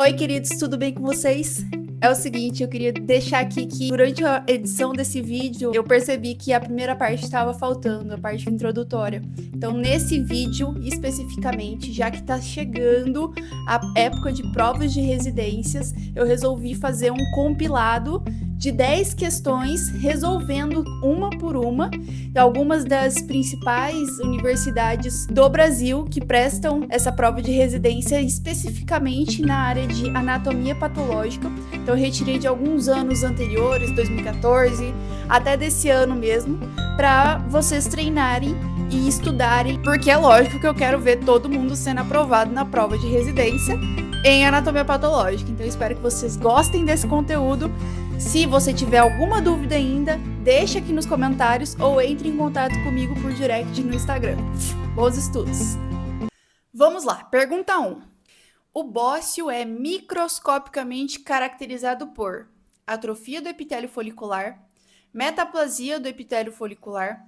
Oi, queridos, tudo bem com vocês? É o seguinte, eu queria deixar aqui que durante a edição desse vídeo, eu percebi que a primeira parte estava faltando, a parte introdutória. Então, nesse vídeo, especificamente, já que está chegando a época de provas de residências, eu resolvi fazer um compilado de 10 questões, resolvendo uma por uma, de algumas das principais universidades do Brasil que prestam essa prova de residência especificamente na área de anatomia patológica. Então eu retirei de alguns anos anteriores, 2014, até desse ano mesmo, para vocês treinarem e estudarem, porque é lógico que eu quero ver todo mundo sendo aprovado na prova de residência em anatomia patológica. Então eu espero que vocês gostem desse conteúdo. Se você tiver alguma dúvida ainda, deixa aqui nos comentários ou entre em contato comigo por direct no Instagram. Bons estudos! Vamos lá, pergunta 1. O bócio é microscopicamente caracterizado por atrofia do epitélio folicular, metaplasia do epitélio folicular,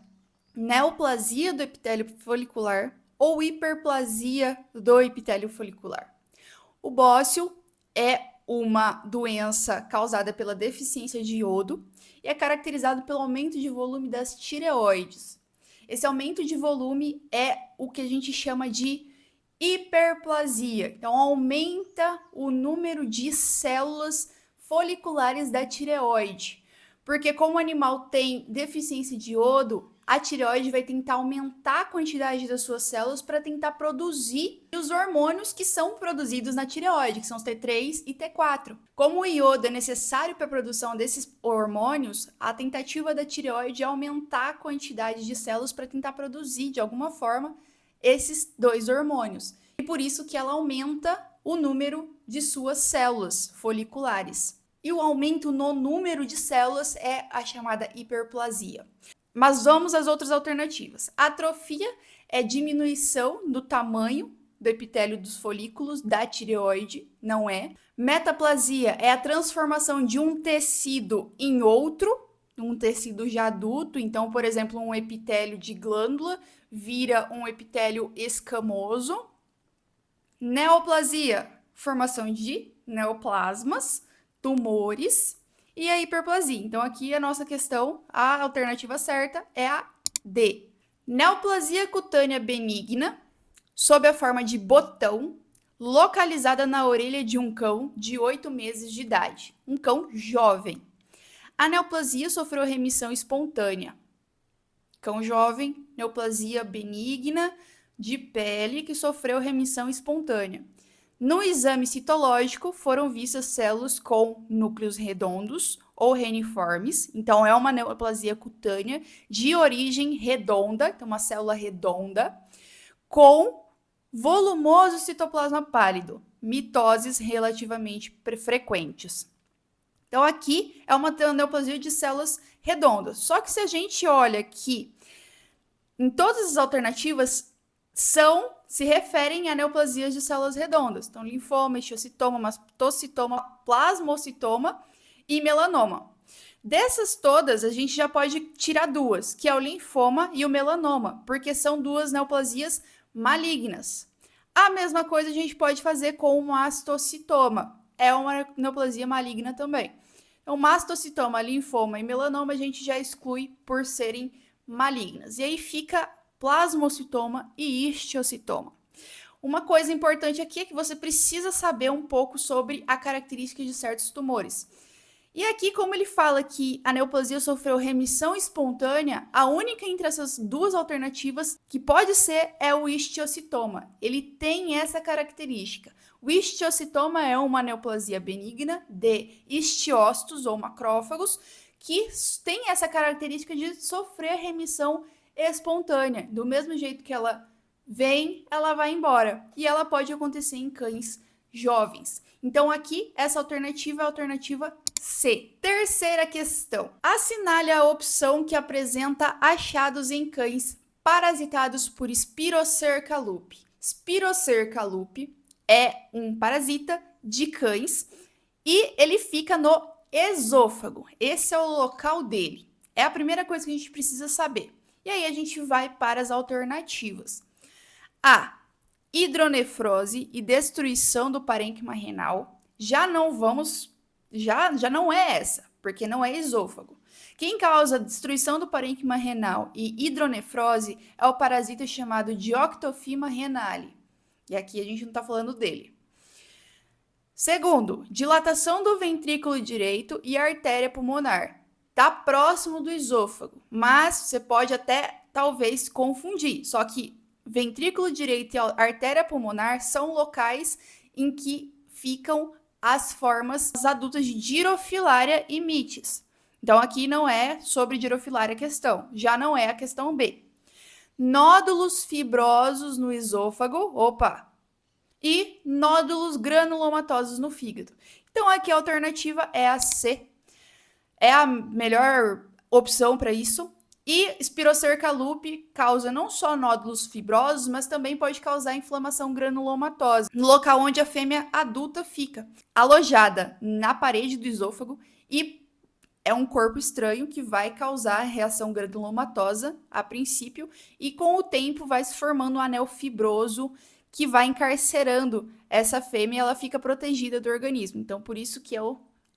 neoplasia do epitélio folicular ou hiperplasia do epitélio folicular. O bócio é uma doença causada pela deficiência de iodo e é caracterizado pelo aumento de volume das tireoides. Esse aumento de volume é o que a gente chama de hiperplasia. Então, aumenta o número de células foliculares da tireoide. Porque como o animal tem deficiência de iodo, a tireoide vai tentar aumentar a quantidade das suas células para tentar produzir os hormônios que são produzidos na tireoide, que são os T3 e T4. Como o iodo é necessário para a produção desses hormônios, a tentativa da tireoide é aumentar a quantidade de células para tentar produzir, de alguma forma, esses dois hormônios. E por isso que ela aumenta o número de suas células foliculares. E o aumento no número de células é a chamada hiperplasia. Mas vamos às outras alternativas. A atrofia é diminuição do tamanho do epitélio dos folículos da tireoide, não é. Metaplasia é a transformação de um tecido em outro, um tecido já adulto. Então, por exemplo, um epitélio de glândula vira um epitélio escamoso. Neoplasia, formação de neoplasmas, tumores. E a hiperplasia. Então, aqui a nossa questão, a alternativa certa é a D. Neoplasia cutânea benigna, sob a forma de botão, localizada na orelha de um cão de 8 meses de idade. Um cão jovem. A neoplasia sofreu remissão espontânea. Cão jovem, neoplasia benigna de pele que sofreu remissão espontânea. No exame citológico, foram vistas células com núcleos redondos ou reniformes. Então, é uma neoplasia cutânea de origem redonda, então uma célula redonda, com volumoso citoplasma pálido, mitoses relativamente frequentes. Então, aqui é uma neoplasia de células redondas. Só que se a gente olha aqui, em todas as alternativas, se referem a neoplasias de células redondas. Então, linfoma, histiocytoma, mastocitoma, plasmocitoma e melanoma. Dessas todas, a gente já pode tirar duas, que é o linfoma e o melanoma, porque são duas neoplasias malignas. A mesma coisa a gente pode fazer com o mastocitoma. É uma neoplasia maligna também. Então, mastocitoma, linfoma e melanoma a gente já exclui por serem malignas. E aí fica plasmocitoma e histiocytoma. Uma coisa importante aqui é que você precisa saber um pouco sobre a característica de certos tumores. E aqui, como ele fala que a neoplasia sofreu remissão espontânea, a única entre essas duas alternativas que pode ser é o histiocytoma. Ele tem essa característica. O histiocytoma é uma neoplasia benigna de histiócitos ou macrófagos que tem essa característica de sofrer remissão espontânea. Do mesmo jeito que ela vem, ela vai embora. E ela pode acontecer em cães jovens. Então, aqui, essa alternativa é a alternativa C. Terceira questão. Assinale a opção que apresenta achados em cães parasitados por Spirocerca lupi. Spirocerca lupi é um parasita de cães e ele fica no esôfago. Esse é o local dele. É a primeira coisa que a gente precisa saber. E aí a gente vai para as alternativas. A. Hidronefrose e destruição do parênquima renal. já não é essa, porque não é esôfago. Quem causa destruição do parênquima renal e hidronefrose é o parasita chamado Dioctofima renale. E aqui a gente não está falando dele. Segundo, dilatação do ventrículo direito e artéria pulmonar. Está próximo do esôfago, mas você pode até, talvez, confundir. Só que ventrículo direito e artéria pulmonar são locais em que ficam as formas adultas de girofilária e mites. Então, aqui não é sobre girofilária a questão, já não é a questão B. Nódulos fibrosos no esôfago, e nódulos granulomatosos no fígado. Então, aqui a alternativa é a C. É a melhor opção para isso. E Spirocerca lupi causa não só nódulos fibrosos, mas também pode causar inflamação granulomatosa, no local onde a fêmea adulta fica, alojada na parede do esôfago, e é um corpo estranho que vai causar reação granulomatosa a princípio, e com o tempo vai se formando um anel fibroso que vai encarcerando essa fêmea e ela fica protegida do organismo. Então, por isso que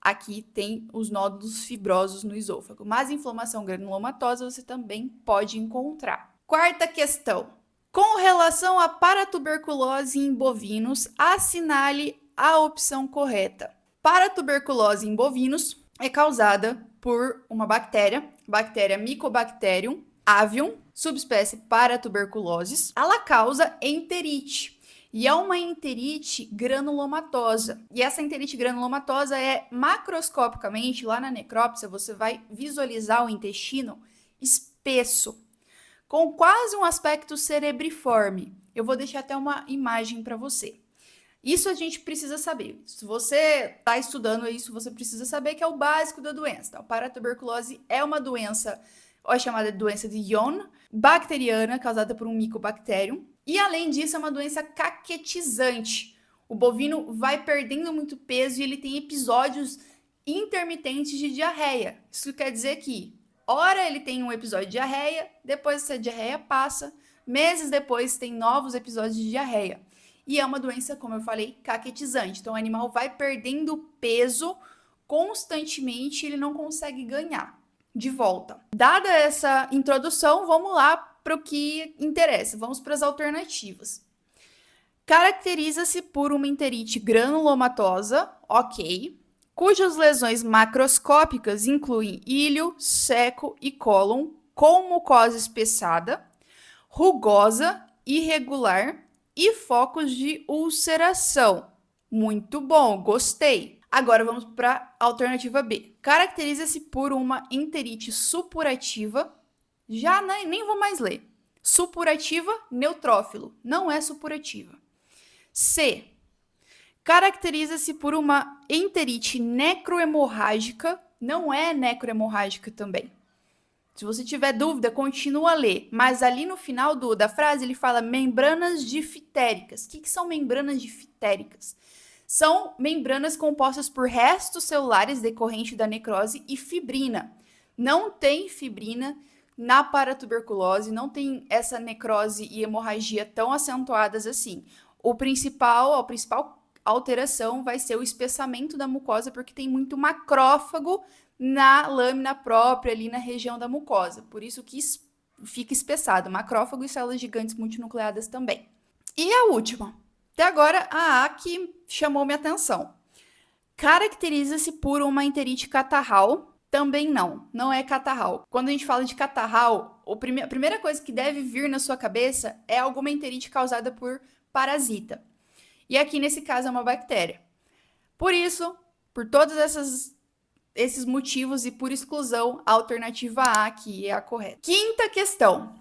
aqui tem os nódulos fibrosos no esôfago. Mas inflamação granulomatosa você também pode encontrar. Quarta questão. Com relação à paratuberculose em bovinos, assinale a opção correta. Paratuberculose em bovinos é causada por uma bactéria Mycobacterium avium, subespécie Paratuberculosis. Ela causa enterite. E é uma enterite granulomatosa. E essa enterite granulomatosa é macroscopicamente, lá na necrópsia, você vai visualizar o intestino espesso, com quase um aspecto cerebriforme. Eu vou deixar até uma imagem para você. Isso a gente precisa saber. Se você está estudando isso, você precisa saber que é o básico da doença. Tá? A paratuberculose é uma doença, é chamada de doença de John, bacteriana, causada por um Mycobacterium. E, além disso, é uma doença caquetizante. O bovino vai perdendo muito peso e ele tem episódios intermitentes de diarreia. Isso quer dizer que, ora ele tem um episódio de diarreia, depois essa diarreia passa, meses depois tem novos episódios de diarreia. E é uma doença, como eu falei, caquetizante. Então, o animal vai perdendo peso constantemente e ele não consegue ganhar de volta. Dada essa introdução, vamos lá para o que interessa. Vamos para as alternativas. Caracteriza-se por uma enterite granulomatosa, ok, cujas lesões macroscópicas incluem íleo, seco e cólon, com mucosa espessada, rugosa, irregular e focos de ulceração. Muito bom, gostei. Agora vamos para a alternativa B. Caracteriza-se por uma enterite supurativa. Já nem vou mais ler. Supurativa, neutrófilo. Não é supurativa. C. Caracteriza-se por uma enterite necrohemorrágica. Não é necrohemorrágica também. Se você tiver dúvida, continua a ler. Mas ali no final da frase ele fala membranas difitéricas. O que são membranas difitéricas? São membranas compostas por restos celulares decorrentes da necrose e fibrina. Não tem fibrina na paratuberculose, não tem essa necrose e hemorragia tão acentuadas assim. A principal alteração vai ser o espessamento da mucosa, porque tem muito macrófago na lâmina própria, ali na região da mucosa. Por isso que fica espessado. Macrófago e células gigantes multinucleadas também. E a última. Até agora, a A que chamou minha atenção. Caracteriza-se por uma enterite catarral. Também não é catarral. Quando a gente fala de catarral, a primeira coisa que deve vir na sua cabeça é alguma enterite causada por parasita. E aqui, nesse caso, é uma bactéria. Por isso, por todos esses motivos e por exclusão, a alternativa A aqui é a correta. Quinta questão.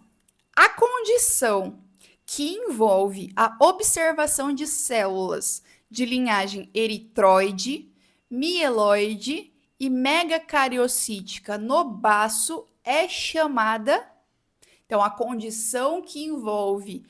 A condição que envolve a observação de células de linhagem eritroide, mieloide e megacariocítica no baço é chamada... Então, a condição que envolve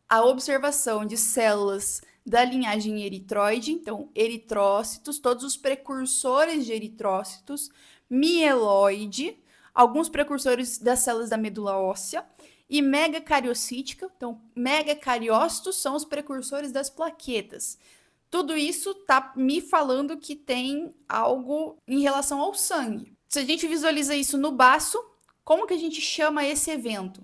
a observação de células da linhagem eritroide, então eritrócitos, todos os precursores de eritrócitos, mieloide, alguns precursores das células da medula óssea, e megacariocítica, então megacariócitos são os precursores das plaquetas. Tudo isso tá me falando que tem algo em relação ao sangue. Se a gente visualiza isso no baço, como que a gente chama esse evento?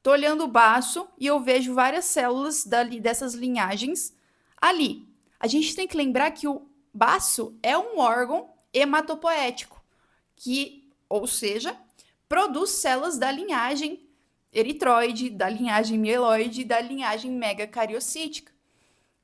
Tô olhando o baço e eu vejo várias células dessas linhagens ali. A gente tem que lembrar que o baço é um órgão hematopoético, ou seja, produz células da linhagem eritroide, da linhagem mieloide e da linhagem megacariocítica.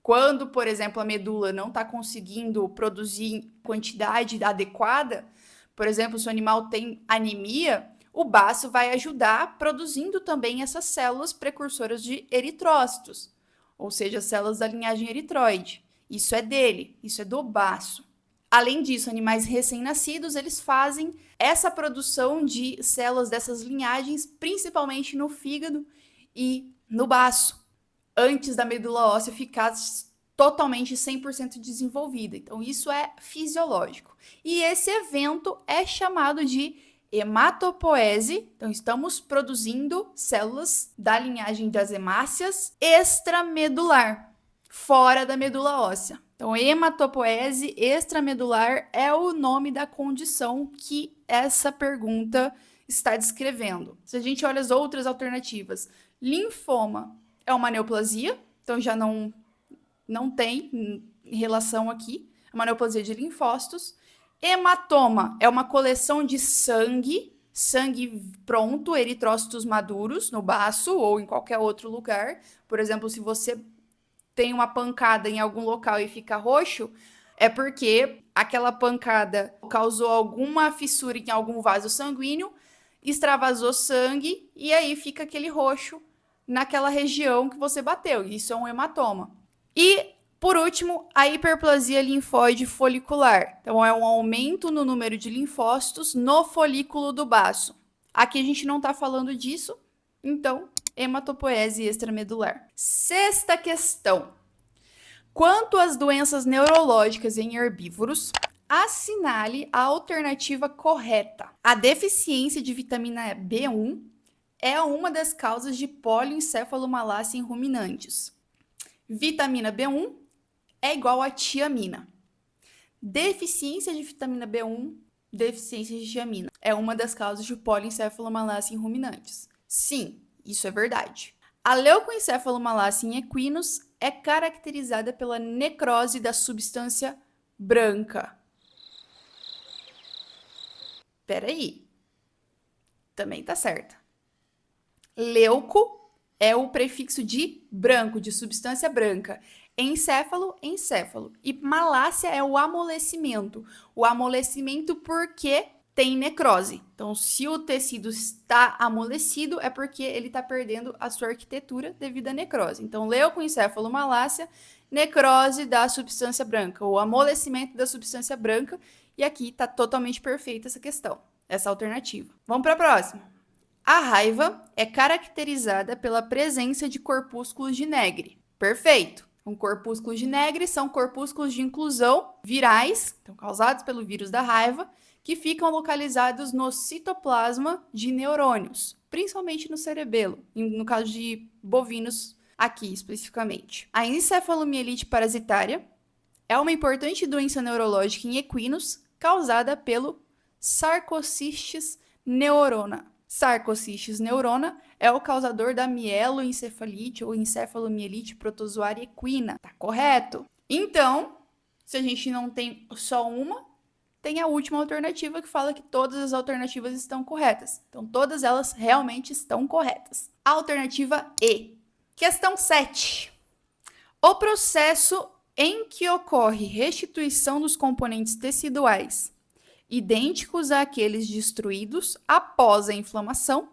Quando, por exemplo, a medula não está conseguindo produzir quantidade adequada, por exemplo, se o animal tem anemia, o baço vai ajudar produzindo também essas células precursoras de eritrócitos, ou seja, células da linhagem eritroide. Isso é dele, isso é do baço. Além disso, animais recém-nascidos, eles fazem essa produção de células dessas linhagens, principalmente no fígado e no baço, antes da medula óssea ficar totalmente 100% desenvolvida. Então, isso é fisiológico. E esse evento é chamado de hematopoese. Então, estamos produzindo células da linhagem das hemácias extramedular, fora da medula óssea. Então, hematopoese extramedular é o nome da condição que essa pergunta está descrevendo. Se a gente olha as outras alternativas, linfoma é uma neoplasia, então já não tem relação aqui, é uma neoplasia de linfócitos. Hematoma é uma coleção de sangue pronto, eritrócitos maduros no baço ou em qualquer outro lugar. Por exemplo, se você tem uma pancada em algum local e fica roxo, é porque aquela pancada causou alguma fissura em algum vaso sanguíneo, extravasou sangue e aí fica aquele roxo naquela região que você bateu. Isso é um hematoma. E, por último, a hiperplasia linfóide folicular. Então, é um aumento no número de linfócitos no folículo do baço. Aqui a gente não está falando disso, então, hematopoese extramedular. Sexta questão. Quanto às doenças neurológicas em herbívoros, assinale a alternativa correta. A deficiência de vitamina B1 é uma das causas de poliencefalomalácia em ruminantes. Vitamina B1 é igual a tiamina. Deficiência de vitamina B1, deficiência de tiamina, é uma das causas de poliencefalomalácia em ruminantes. Sim, isso é verdade. A leucoencefalomalácia em equinos é caracterizada pela necrose da substância branca. Peraí. Também tá certa. Leuco é o prefixo de branco, de substância branca. Encéfalo, encéfalo. E malácia é o amolecimento. O amolecimento porque tem necrose. Então, se o tecido está amolecido, é porque ele está perdendo a sua arquitetura devido à necrose. Então, leucoencefalomalácia, necrose da substância branca, o amolecimento da substância branca. E aqui está totalmente perfeita essa questão, essa alternativa. Vamos para a próxima. A raiva é caracterizada pela presença de corpúsculos de Negre. Perfeito! Corpúsculos de Negre são corpúsculos de inclusão virais, então causados pelo vírus da raiva, que ficam localizados no citoplasma de neurônios, principalmente no cerebelo, no caso de bovinos aqui especificamente. A encefalomielite parasitária é uma importante doença neurológica em equinos causada pelo Sarcocistes neurona. Sarcocistes neurona é o causador da mieloencefalite ou encefalomielite protozoária equina. Tá correto? Então, se a gente não tem só uma, tem a última alternativa que fala que todas as alternativas estão corretas. Então, todas elas realmente estão corretas. Alternativa E. Questão 7. O processo em que ocorre restituição dos componentes teciduais idênticos àqueles destruídos após a inflamação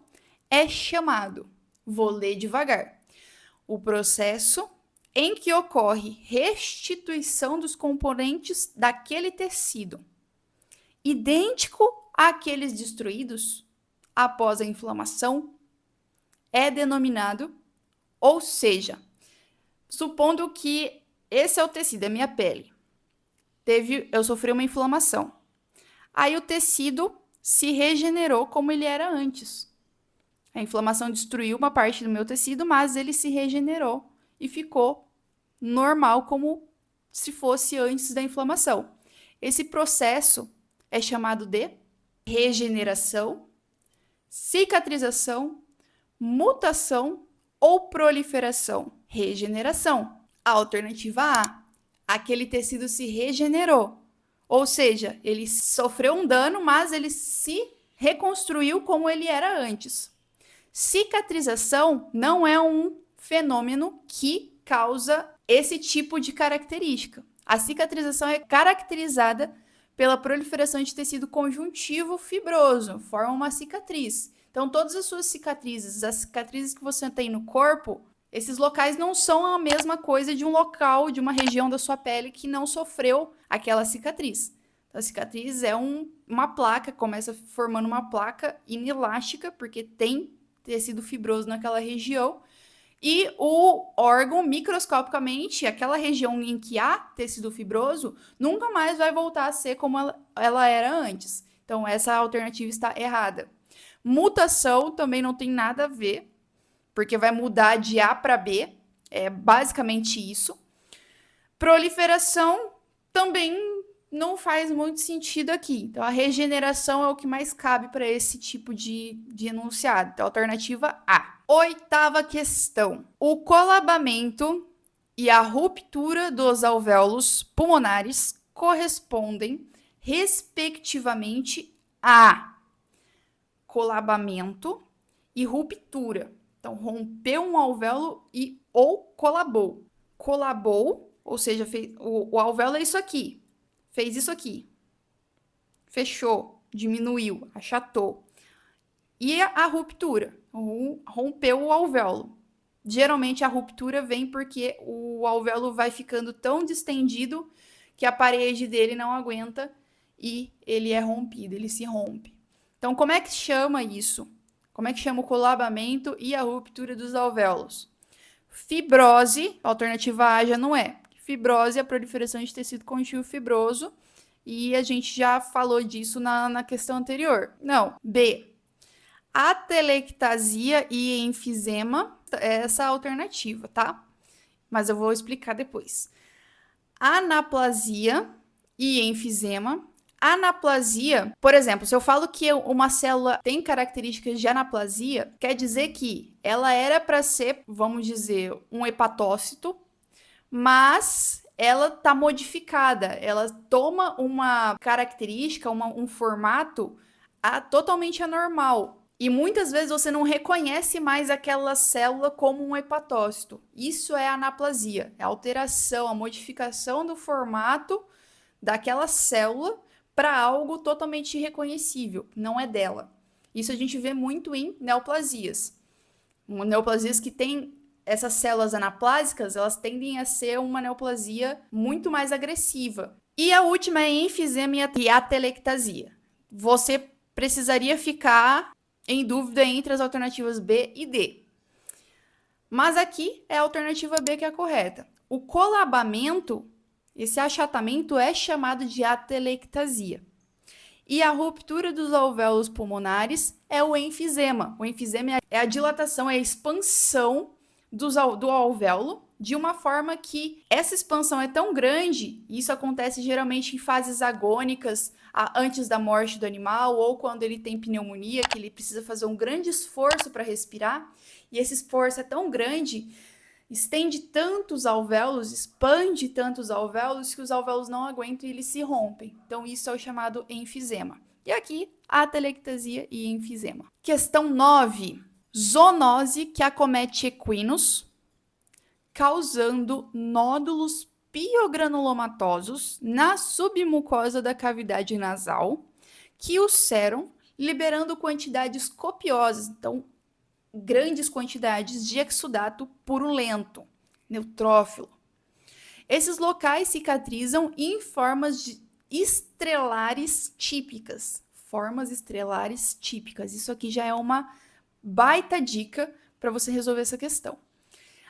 é chamado, vou ler devagar, o processo em que ocorre restituição dos componentes daquele tecido idêntico àqueles destruídos após a inflamação é denominado, ou seja, supondo que esse é o tecido, é minha pele, eu sofri uma inflamação. Aí o tecido se regenerou como ele era antes. A inflamação destruiu uma parte do meu tecido, mas ele se regenerou e ficou normal como se fosse antes da inflamação. Esse processo é chamado de regeneração, cicatrização, mutação ou proliferação. Regeneração. A alternativa A, aquele tecido se regenerou. Ou seja, ele sofreu um dano, mas ele se reconstruiu como ele era antes. Cicatrização não é um fenômeno que causa esse tipo de característica. A cicatrização é caracterizada pela proliferação de tecido conjuntivo fibroso, forma uma cicatriz. Então, todas as suas cicatrizes, as cicatrizes que você tem no corpo, esses locais não são a mesma coisa de um local, de uma região da sua pele que não sofreu aquela cicatriz. Então, a cicatriz é uma placa, começa formando uma placa inelástica, porque tem tecido fibroso naquela região, e o órgão, microscopicamente, aquela região em que há tecido fibroso, nunca mais vai voltar a ser como ela era antes. Então, essa alternativa está errada. Mutação também não tem nada a ver, porque vai mudar de A para B, é basicamente isso. Proliferação também não faz muito sentido aqui. Então, a regeneração é o que mais cabe para esse tipo de enunciado. Então, alternativa A. 8ª questão. O colabamento e a ruptura dos alvéolos pulmonares correspondem, respectivamente, a colabamento e ruptura. Então, rompeu um alvéolo ou colabou. Colabou, ou seja, o alvéolo é isso aqui. Fez isso aqui. Fechou, diminuiu, achatou. E a ruptura, rompeu o alvéolo. Geralmente a ruptura vem porque o alvéolo vai ficando tão distendido que a parede dele não aguenta e ele é rompido, ele se rompe. Então, como é que chama isso? Como é que chama o colabamento e a ruptura dos alvéolos? Fibrose, a alternativa A já não é. Fibrose é a proliferação de tecido conjuntivo fibroso e a gente já falou disso na questão anterior. Não. B. Atelectasia e enfisema, essa é a alternativa, tá? Mas eu vou explicar depois. Anaplasia e enfisema. Anaplasia, por exemplo, se eu falo que uma célula tem características de anaplasia, quer dizer que ela era para ser, vamos dizer, um hepatócito, mas ela está modificada, ela toma uma característica, um formato totalmente anormal. E muitas vezes você não reconhece mais aquela célula como um hepatócito. Isso é anaplasia, é a alteração, a modificação do formato daquela célula para algo totalmente irreconhecível, não é dela. Isso a gente vê muito em neoplasias. Neoplasias que têm essas células anaplásicas, elas tendem a ser uma neoplasia muito mais agressiva. E a última é enfisema e atelectasia. Você precisaria ficar em dúvida entre as alternativas B e D. Mas aqui é a alternativa B que é a correta. O colabamento, esse achatamento é chamado de atelectasia. E a ruptura dos alvéolos pulmonares é o enfisema. O enfisema é a dilatação, é a expansão do alvéolo de uma forma que essa expansão é tão grande, e isso acontece geralmente em fases agônicas, antes da morte do animal, ou quando ele tem pneumonia, que ele precisa fazer um grande esforço para respirar, e esse esforço é tão grande, estende tantos alvéolos, expande tantos alvéolos, que os alvéolos não aguentam e eles se rompem. Então, isso é o chamado enfisema. E aqui, atelectasia e enfisema. Questão 9. Zoonose que acomete equinos, causando nódulos piogranulomatosos na submucosa da cavidade nasal, que ulceram, liberando quantidades copiosas, então grandes quantidades de exudato purulento, neutrófilo. Esses locais cicatrizam em formas estrelares típicas. Formas estrelares típicas. Isso aqui já é uma baita dica para você resolver essa questão.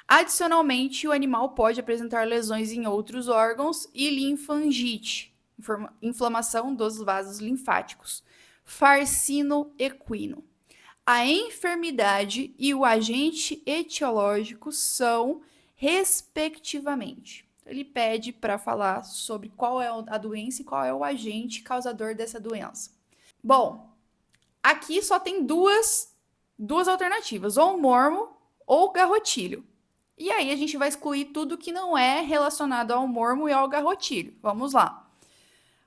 Adicionalmente, o animal pode apresentar lesões em outros órgãos e linfangite, inflamação dos vasos linfáticos. Farcino equino. A enfermidade e o agente etiológico são, respectivamente, Ele pede para falar sobre qual é a doença e qual é o agente causador dessa doença. Bom, aqui só tem duas alternativas, ou mormo ou garrotilho. E aí a gente vai excluir tudo que não é relacionado ao mormo e ao garrotilho. Vamos lá.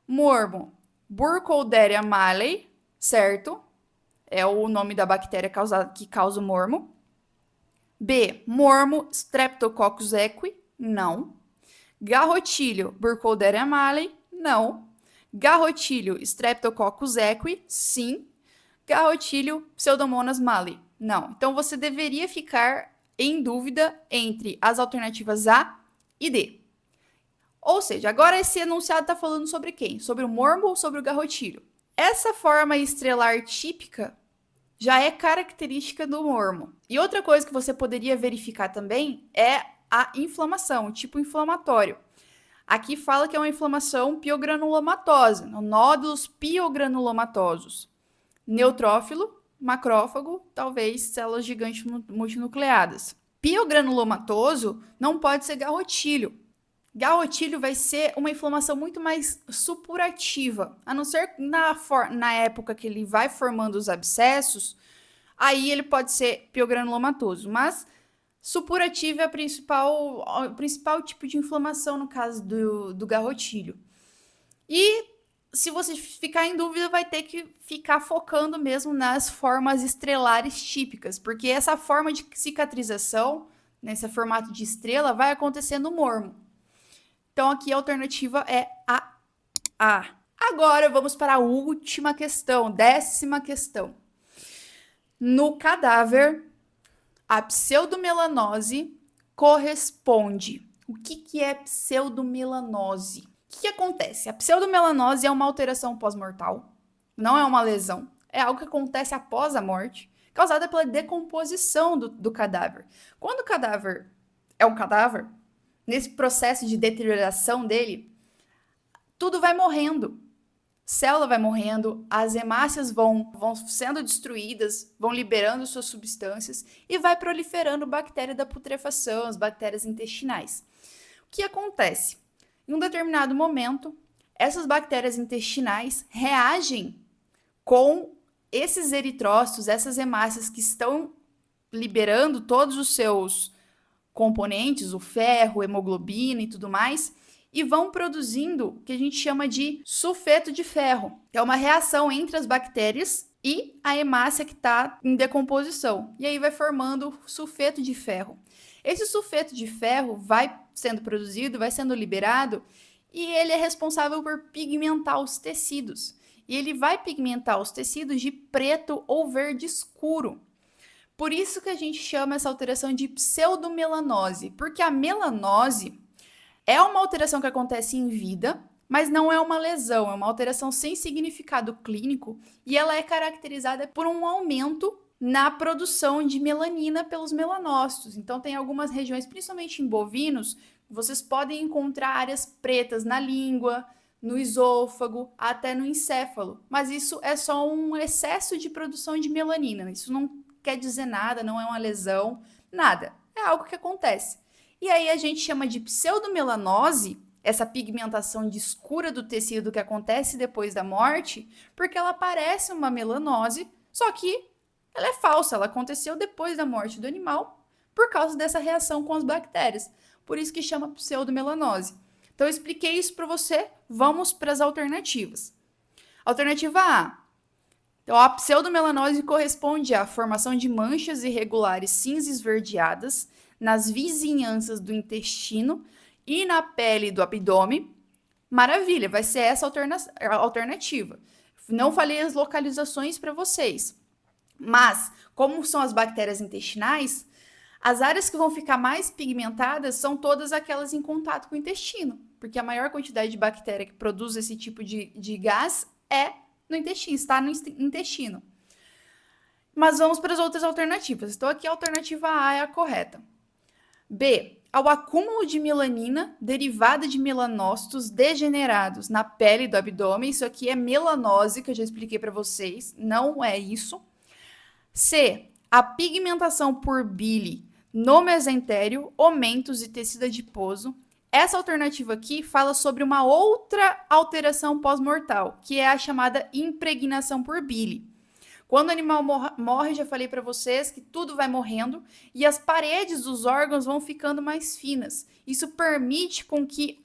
Mormo, Burkholderia malei, certo? É o nome da bactéria que causa o mormo. B, mormo Streptococcus equi, não. Garrotilho, Burkholderia malei, não. Garrotilho, Streptococcus equi, sim. Garrotilho, Pseudomonas malei, não. Então você deveria ficar em dúvida entre as alternativas A e D. Ou seja, agora esse enunciado está falando sobre quem? Sobre o mormo ou sobre o garrotilho? Essa forma estrelar típica já é característica do mormo. E outra coisa que você poderia verificar também é a inflamação, o tipo inflamatório. Aqui fala que é uma inflamação piogranulomatosa, nódulos piogranulomatosos. Neutrófilo, macrófago, talvez células gigantes multinucleadas. Piogranulomatoso não pode ser garrotilho. Garrotilho vai ser uma inflamação muito mais supurativa, a não ser na época que ele vai formando os abscessos, aí ele pode ser piogranulomatoso, mas supurativo é o principal tipo de inflamação no caso do garrotilho. E se você ficar em dúvida, vai ter que ficar focando mesmo nas formas estrelares típicas, porque essa forma de cicatrização, nesse formato de estrela, vai acontecer no mormo. Então, aqui a alternativa é a A. Agora, vamos para a última questão, 10ª questão. No cadáver, a pseudomelanose corresponde. O que é pseudomelanose? O que acontece? A pseudomelanose é uma alteração pós-mortal, não é uma lesão, é algo que acontece após a morte, causada pela decomposição do cadáver. Quando o cadáver é um cadáver, nesse processo de deterioração dele, tudo vai morrendo. Célula vai morrendo, as hemácias vão sendo destruídas, vão liberando suas substâncias e vai proliferando bactéria da putrefação, as bactérias intestinais. O que acontece? Em um determinado momento, essas bactérias intestinais reagem com esses eritrócitos, essas hemácias que estão liberando todos os seus componentes, o ferro, hemoglobina e tudo mais, e vão produzindo o que a gente chama de sulfeto de ferro. É uma reação entre as bactérias e a hemácia que está em decomposição. E aí vai formando sulfeto de ferro. Esse sulfeto de ferro vai sendo produzido, vai sendo liberado, e ele é responsável por pigmentar os tecidos. E ele vai pigmentar os tecidos de preto ou verde escuro. Por isso que a gente chama essa alteração de pseudomelanose, porque a melanose é uma alteração que acontece em vida, mas não é uma lesão, é uma alteração sem significado clínico e ela é caracterizada por um aumento na produção de melanina pelos melanócitos. Então tem algumas regiões, principalmente em bovinos, vocês podem encontrar áreas pretas na língua, no esôfago, até no encéfalo, mas isso é só um excesso de produção de melanina, isso não quer dizer nada, não é uma lesão, nada. É algo que acontece. E aí a gente chama de pseudomelanose, essa pigmentação de escura do tecido que acontece depois da morte, porque ela parece uma melanose, só que ela é falsa, ela aconteceu depois da morte do animal, por causa dessa reação com as bactérias. Por isso que chama pseudomelanose. Então eu expliquei isso para você, vamos para as alternativas. Alternativa A. Então, a pseudomelanose corresponde à formação de manchas irregulares cinza esverdeadas nas vizinhanças do intestino e na pele do abdômen. Maravilha, vai ser essa alternativa. Não falei as localizações para vocês, mas como são as bactérias intestinais, as áreas que vão ficar mais pigmentadas são todas aquelas em contato com o intestino, porque a maior quantidade de bactéria que produz esse tipo de gás é no intestino, está no intestino. Mas vamos para as outras alternativas. Então, aqui a alternativa A é a correta. B. Ao acúmulo de melanina derivada de melanócitos degenerados na pele do abdômen. Isso aqui é melanose, que eu já expliquei para vocês. Não é isso. C. A pigmentação por bile no mesentério, omentos e tecido adiposo. essa alternativa aqui fala sobre uma outra alteração pós-mortal, que é a chamada impregnação por bile. Quando o animal morre, já falei para vocês que tudo vai morrendo e as paredes dos órgãos vão ficando mais finas. Isso permite com que,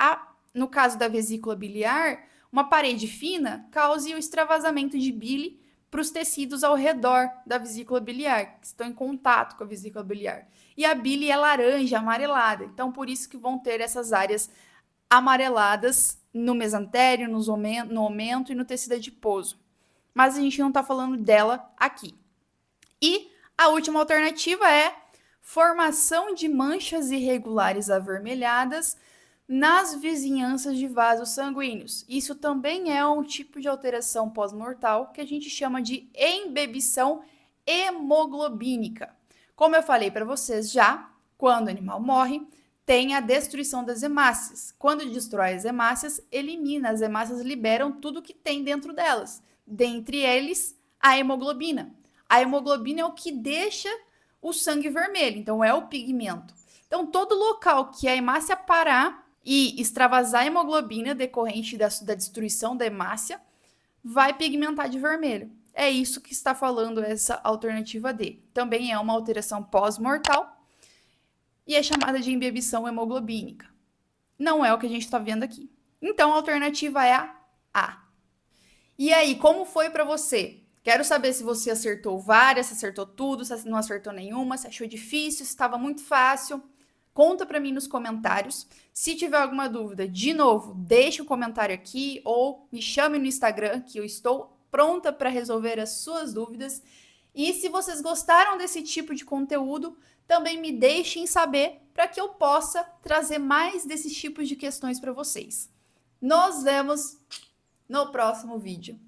no caso da vesícula biliar, uma parede fina cause o extravasamento de bile para os tecidos ao redor da vesícula biliar, que estão em contato com a vesícula biliar. E a bile é laranja, amarelada, então por isso que vão ter essas áreas amareladas no mesentério, no omento e no tecido adiposo. Mas a gente não está falando dela aqui. E a última alternativa é formação de manchas irregulares avermelhadas nas vizinhanças de vasos sanguíneos. Isso também é um tipo de alteração pós-mortal que a gente chama de embebição hemoglobínica. Como eu falei para vocês já, quando o animal morre, tem a destruição das hemácias. Quando destrói as hemácias, elimina. As hemácias liberam tudo que tem dentro delas. Dentre eles, a hemoglobina. A hemoglobina é o que deixa o sangue vermelho, então é o pigmento. Então, todo local que a hemácia parar e extravasar a hemoglobina decorrente da destruição da hemácia, vai pigmentar de vermelho. É isso que está falando essa alternativa D. Também é uma alteração pós-mortal e é chamada de embebição hemoglobínica. Não é o que a gente está vendo aqui. Então, a alternativa é a A. E aí, como foi para você? Quero saber se você acertou várias, se acertou tudo, se não acertou nenhuma, se achou difícil, se estava muito fácil. Conta para mim nos comentários. Se tiver alguma dúvida, de novo, deixa um comentário aqui ou me chame no Instagram, que eu estou pronta para resolver as suas dúvidas. E se vocês gostaram desse tipo de conteúdo, também me deixem saber para que eu possa trazer mais desses tipos de questões para vocês. Nos vemos no próximo vídeo.